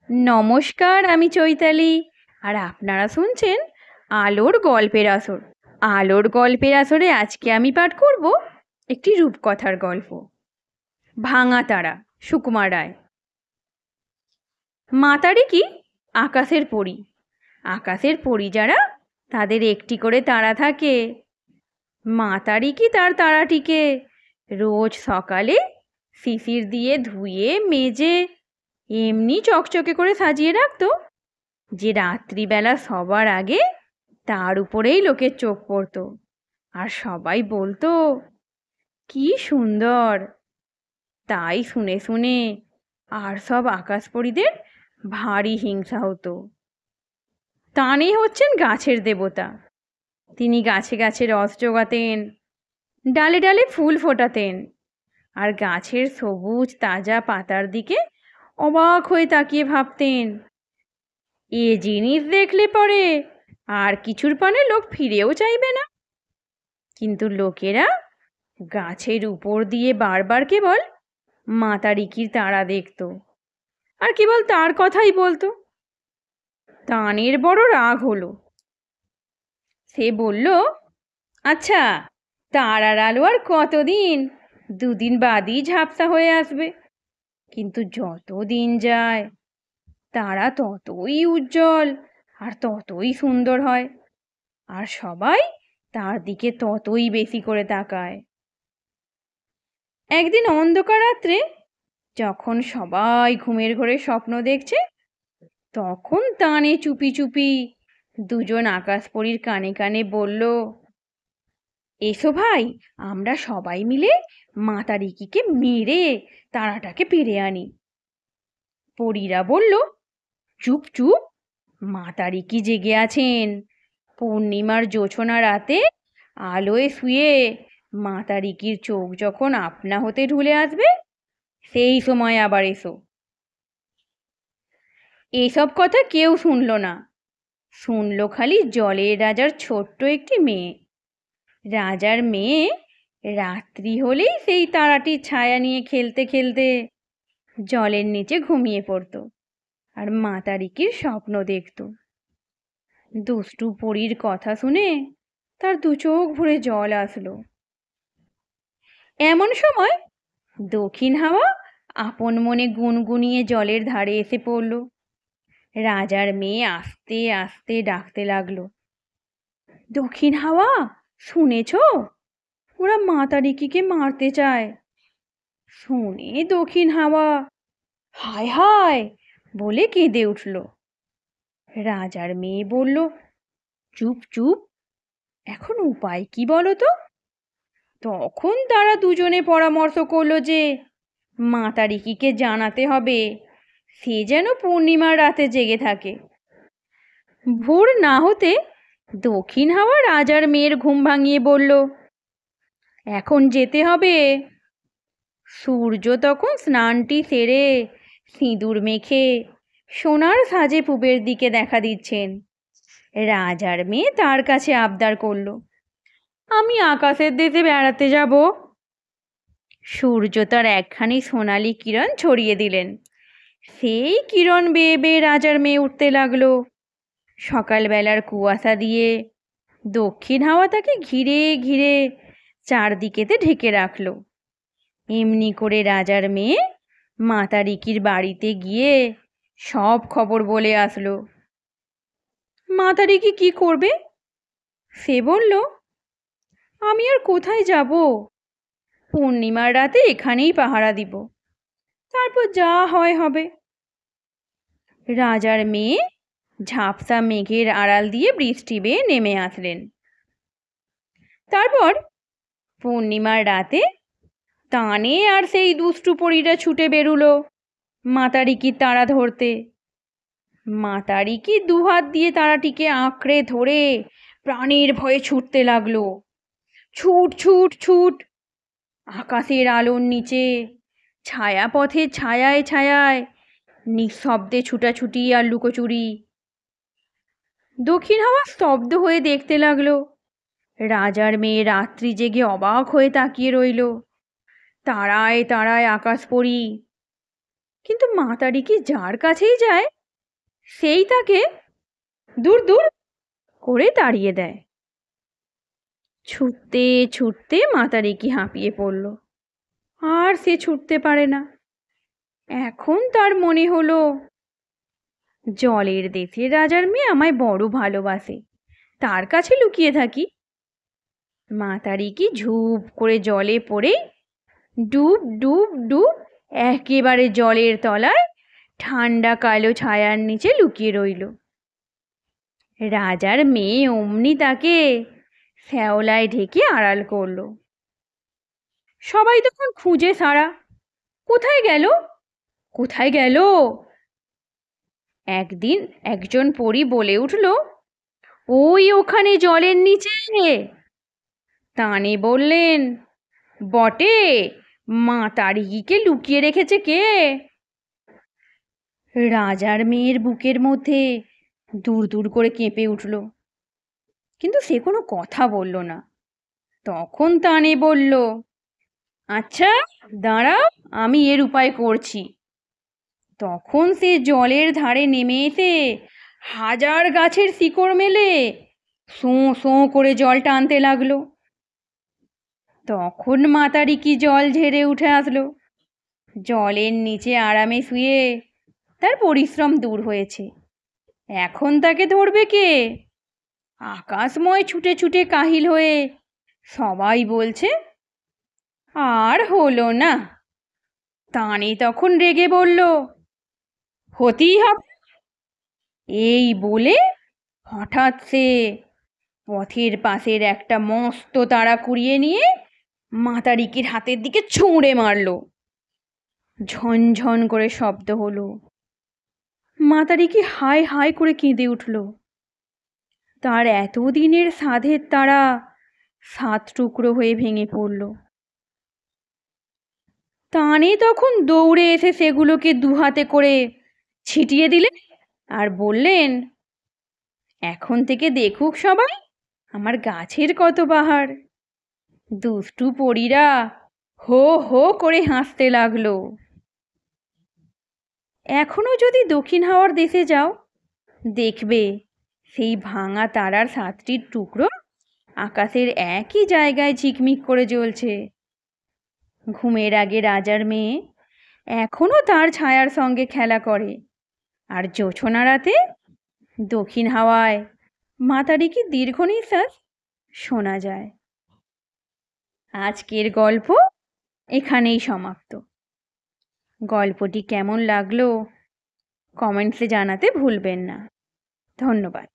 নমস্কার, আমি চৈতালি। আর আপনারা শুনছেন আলোর গল্পের আসর। আলোর গল্পের আসরে আজকে আমি পাঠ করব একটি রূপকথার গল্প, ভাঙা তারা, সুকুমার রায়। মাতারি কি আকাশের পরী। আকাশের পরী যারা, তাদের একটি করে তারা থাকে। মাতারি কি তার তারাটিকে রোজ সকালে শিশির দিয়ে ধুয়ে মেজে এমনি চকচকে করে সাজিয়ে রাখতো যে রাত্রিবেলা সবার আগে তার উপরেই লোকের চোখ পড়তো, আর সবাই বলতো কি সুন্দর। তাই শুনে শুনে আর সব আকাশপরীদের ভারী হিংসা হতো। তানি হচ্ছেন গাছের দেবতা। তিনি গাছে গাছে রস জোগাতেন, ডালে ডালে ফুল ফোটাতেন, আর গাছের সবুজ তাজা পাতার দিকে অবাক হয়ে তাকিয়ে ভাবতেন, এ জিনিস দেখলে পরে আর কিছুর পানে লোক ফিরেও চাইবে না। কিন্তু লোকেরা গাছের উপর দিয়ে বারবার কেবল মাতারিকির তারা দেখত, আর কেবল তার কথাই বলতো। তানের বড় রাগ হলো। সে বলল, আচ্ছা, তারার আলো আর কতদিন? দুদিন বাদই ঝাপসা হয়ে আসবে। কিন্তু যত দিন যায় তারা ততই উজ্জ্বল আর ততই সুন্দর হয়, আর সবাই তার দিকে ততই বেশি করে তাকায়। একদিন অন্ধকার রাত্রে যখন সবাই ঘুমের ঘোরে স্বপ্ন দেখছে, তখন তানে চুপি চুপি দুজন আকাশপরীর কানে কানে বলল, এসো ভাই, আমরা সবাই মিলে মাতারিকিকে মেরে তারাটাকে পেরে আনি। পরীরা বলল, চুপ চুপ, মাতারিকি জেগে আছেন। পূর্ণিমার জোছনা রাতে আলোয় শুয়ে মাতারিকির চোখ যখন আপনা হতে ঢুলে আসবে, সেই সময় আবার এসো। এসব কথা কেউ শুনল না। শুনল খালি জলের রাজার ছোট্ট একটি মেয়ে। রাজার মেয়ে রাত্রি হলেই সেই তারাটির ছায়া নিয়ে খেলতে খেলতে জলের নিচে ঘুমিয়ে পড়ত, আর মাতারিকির স্বপ্ন দেখত। দুষ্টু পরীর কথা শুনে তার দু চোখ ভরে জল আসলো। এমন সময় দক্ষিণ হাওয়া আপন মনে গুনগুনিয়ে জলের ধারে এসে পড়ল। রাজার মেয়ে আস্তে আস্তে ডাকতে লাগলো, দক্ষিণ হাওয়া, শুনেছ? ওরা মাতারিকিকে মারতে চায়। শুনে দক্ষিণ হাওয়া হায় হায় বলে কেঁদে উঠল। রাজার মেয়ে বলল, চুপ চুপ, এখন উপায় কি বলো তো? তখন তারা দুজনে পরামর্শ করলো যে মাতারিকিকে জানাতে হবে সে যেন পূর্ণিমার রাতে জেগে থাকে। ভোর না হতে দক্ষিণ হাওয়া রাজার মেয়ের ঘুম ভাঙিয়ে বলল, এখন যেতে হবে। সূর্য তখন স্নানটি সেরে সিঁদুর মেখে সোনার সাজে পূবের দিকে দেখা দিচ্ছেন। রাজার মেয়ে তার কাছে আবদার করল, আমি আকাশের দেশে বেড়াতে যাব। সূর্য তার একখানি সোনালি কিরণ ছড়িয়ে দিলেন। সেই কিরণ বেয়ে বেয়ে রাজার মেয়ে উঠতে লাগলো। সকালবেলার কুয়াশা দিয়ে দক্ষিণ হাওয়া তাকে ঘিরে ঘিরে চারদিকেতে ঢেকে রাখলো। এমনি করে রাজার মেয়ে মাতারিকির বাড়িতে গিয়ে সব খবর বলে আসলো। মাতারিকি কি করবে? সে বলল, আমি আর কোথায় যাব? পূর্ণিমার রাতে এখানেই পাহারা দিব, তারপর যা হয় হবে। রাজার মেয়ে ঝাপসা মেঘের আড়াল দিয়ে বৃষ্টি বেয়ে নেমে আসলেন। তারপর পূর্ণিমার রাতে তানে আর সেই দুষ্টু পরীরা ছুটে বেরুলো মাতারিকির তারা ধরতে। মাতারিকি দুহাত দিয়ে তারাটিকে আঁকড়ে ধরে প্রাণের ভয়ে ছুটতে লাগলো। ছুট ছুট ছুট, আকাশের আলোর নিচে ছায়াপথে ছায়ায় ছায়ায় নিঃশব্দে ছুটাছুটি আর লুকোচুরি। দক্ষিণ হাওয়া স্তব্ধ হয়ে দেখতে লাগলো। রাজার মেয়ে রাত্রি জেগে অবাক হয়ে তাকিয়ে রইল। তারায় তারায় আকাশ পড়ি, কিন্তু মাতারিকি যার কাছেই যায় সেই তাকে দূর দূর করে তাড়িয়ে দেয়। ছুটতে ছুটতে মাতারিকি হাঁপিয়ে পড়ল, আর সে ছুটতে পারে না। এখন তার মনে হলো, জলের দেশের রাজার মেয়ে আমায় বড় ভালোবাসে, তার কাছে লুকিয়ে থাকি। মাতারিকি ঝুপ করে জলে পড়ে ডুব ডুব ডুব একেবারে জলের তলায় ঠান্ডা কালো ছায়ার নিচে লুকিয়ে রইল। রাজার মেয়ে অমনি তাকে শ্যাওলায় ঢেকে আড়াল করলো। সবাই তখন খুঁজে সারা, কোথায় গেল কোথায় গেল? একদিন একজন পরী বলে উঠল, ওই ওখানে জলের নিচে। তানি বললেন, বটে, মাতারিকে লুকিয়ে রেখেছে কে? রাজার মেয়ের বুকের মধ্যে দূর দূর করে কেঁপে উঠল, কিন্তু সে কোনো কথা বলল না। তখন তানি বলল, আচ্ছা দাঁড়াও, আমি এর উপায় করছি। তখন সে জলের ধারে নেমে এসে হাজার গাছের শিকড় মেলে সোঁ সোঁ করে জল টানতে লাগলো। তখন মাতারিকি জল ঝেড়ে উঠে আসলো। জলের নিচে আরামে শুয়ে তার পরিশ্রম দূর হয়েছে। এখন তাকে ধরবে কে? আকাশময় ছুটে ছুটে কাহিল হয়ে সবাই বলছে, আর হলো না। তানি তখন রেগে বলল, হতেই হবে। এই বলে হঠাৎ সে পথের পাশের একটা মস্ত তারা কুড়িয়ে নিয়ে মাতারিকির হাতের দিকে ছুঁড়ে মারল। ঝনঝন করে শব্দ হলো। মাতারিকি হায় হায় করে কেঁদে উঠল। তার এতদিনের সাধের তারা 7 টুকরো হয়ে ভেঙে পড়ল। তানি তখন দৌড়ে এসে সেগুলোকে 2 হাতে করে ছিটিয়ে দিলেন আর বললেন, এখন থেকে দেখুক সবাই আমার গাছের কত বাহার। দুষ্টু পরীরা হো হো করে হাসতে লাগলো। এখনো যদি দক্ষিণ হাওয়ার দেশে যাও, দেখবে সেই ভাঙা তারার 7টি টুকরো আকাশের একই জায়গায় ঝিকমিক করে জ্বলছে। ঘুমের আগে রাজার মেয়ে এখনো তার ছায়ার সঙ্গে খেলা করে, আর জোছনা রাতে দক্ষিণ হাওয়ায় মাতারিকি দীর্ঘ নিঃশ্বাস শোনা যায়। আজকের গল্প এখানেই সমাপ্ত। গল্পটি কেমন লাগলো কমেন্টসে জানাতে ভুলবেন না। ধন্যবাদ।